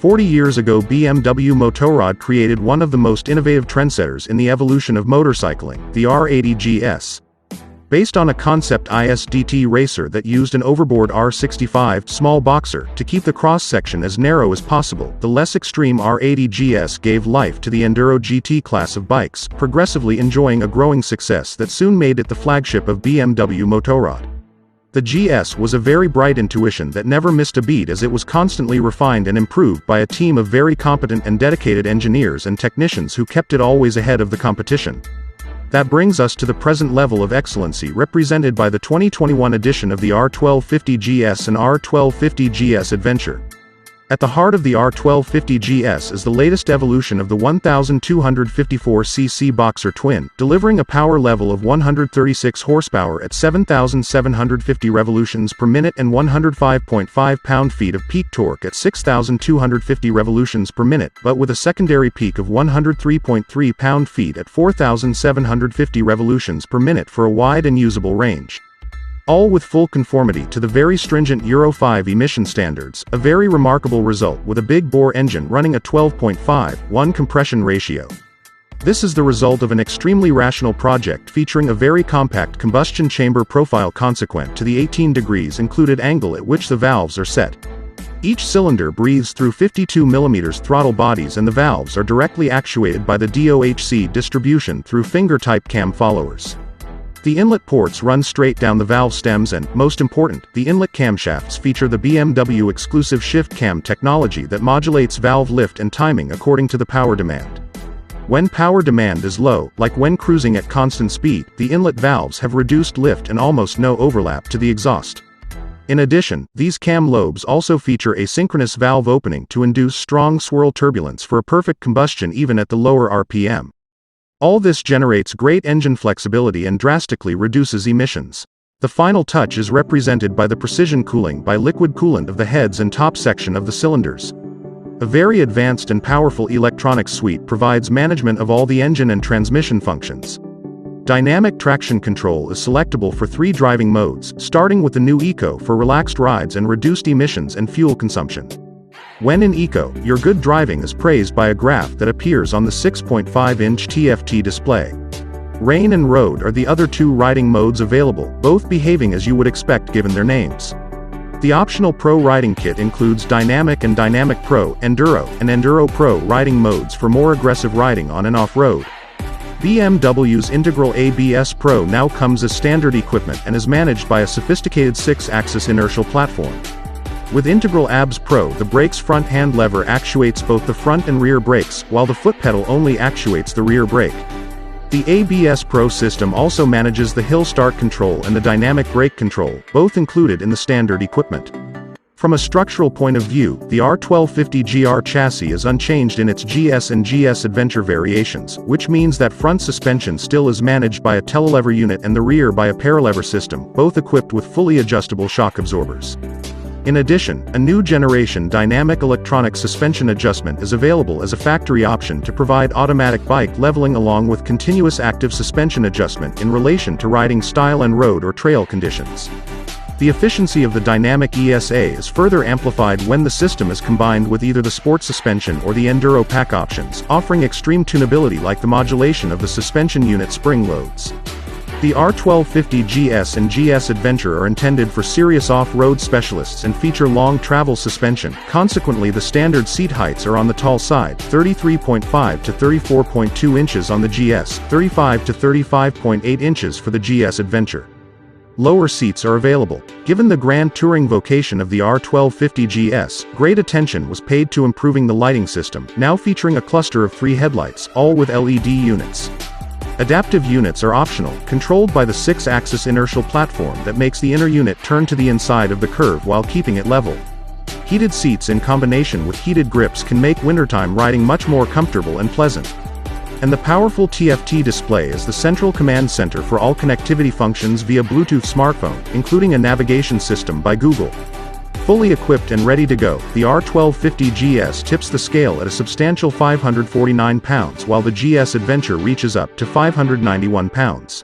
40 years ago, BMW Motorrad created one of the most innovative trendsetters in the evolution of motorcycling, the R80 GS. Based on a concept ISDT racer that used an overboard R65 small boxer to keep the cross-section as narrow as possible, the less extreme R80 GS gave life to the Enduro GT class of bikes, progressively enjoying a growing success that soon made it the flagship of BMW Motorrad. The GS was a very bright intuition that never missed a beat, as it was constantly refined and improved by a team of very competent and dedicated engineers and technicians who kept it always ahead of the competition. That brings us to the present level of excellency represented by the 2021 edition of the R1250 GS and R1250 GS Adventure. At the heart of the R1250 GS is the latest evolution of the 1254cc Boxer Twin, delivering a power level of 136 horsepower at 7,750 revolutions per minute and 105.5 pound-feet of peak torque at 6,250 revolutions per minute, but with a secondary peak of 103.3 pound-feet at 4,750 revolutions per minute for a wide and usable range. All with full conformity to the very stringent Euro 5 emission standards, a very remarkable result with a big-bore engine running a 12.5:1 compression ratio. This is the result of an extremely rational project featuring a very compact combustion chamber profile consequent to the 18 degrees included angle at which the valves are set. Each cylinder breathes through 52 mm throttle bodies, and the valves are directly actuated by the DOHC distribution through finger-type cam followers. The inlet ports run straight down the valve stems and, most important, the inlet camshafts feature the BMW exclusive shift cam technology that modulates valve lift and timing according to the power demand. When power demand is low, like when cruising at constant speed, the inlet valves have reduced lift and almost no overlap to the exhaust. In addition, these cam lobes also feature asynchronous valve opening to induce strong swirl turbulence for a perfect combustion even at the lower RPM. All this generates great engine flexibility and drastically reduces emissions. The final touch is represented by the precision cooling by liquid coolant of the heads and top section of the cylinders. A very advanced and powerful electronics suite provides management of all the engine and transmission functions. Dynamic traction control is selectable for 3 driving modes, starting with the new Eco for relaxed rides and reduced emissions and fuel consumption. When in Eco, your good driving is praised by a graph that appears on the 6.5-inch TFT display. Rain and Road are the other 2 riding modes available, both behaving as you would expect given their names. The optional Pro riding kit includes Dynamic and Dynamic Pro, Enduro, and Enduro Pro riding modes for more aggressive riding on and off-road. BMW's Integral ABS Pro now comes as standard equipment and is managed by a sophisticated 6-axis inertial platform. With Integral ABS Pro, the brake's front hand lever actuates both the front and rear brakes, while the foot pedal only actuates the rear brake. The ABS Pro system also manages the hill start control and the dynamic brake control, both included in the standard equipment. From a structural point of view, the R1250 GR chassis is unchanged in its GS and GS Adventure variations, which means that front suspension still is managed by a telelever unit and the rear by a paralever system, both equipped with fully adjustable shock absorbers. In addition, a new generation dynamic electronic suspension adjustment is available as a factory option to provide automatic bike leveling along with continuous active suspension adjustment in relation to riding style and road or trail conditions. The efficiency of the dynamic ESA is further amplified when the system is combined with either the sport suspension or the Enduro pack options, offering extreme tunability like the modulation of the suspension unit spring loads. The R1250 GS and GS Adventure are intended for serious off-road specialists and feature long travel suspension, consequently the standard seat heights are on the tall side, 33.5 to 34.2 inches on the GS, 35 to 35.8 inches for the GS Adventure. Lower seats are available. Given the grand touring vocation of the R1250 GS, great attention was paid to improving the lighting system, now featuring a cluster of 3 headlights, all with LED units. Adaptive units are optional, controlled by the 6-axis inertial platform that makes the inner unit turn to the inside of the curve while keeping it level. Heated seats in combination with heated grips can make wintertime riding much more comfortable and pleasant. And the powerful TFT display is the central command center for all connectivity functions via Bluetooth smartphone, including a navigation system by Google. Fully equipped and ready to go, the R1250 GS tips the scale at a substantial 549 pounds while the GS Adventure reaches up to 591 pounds.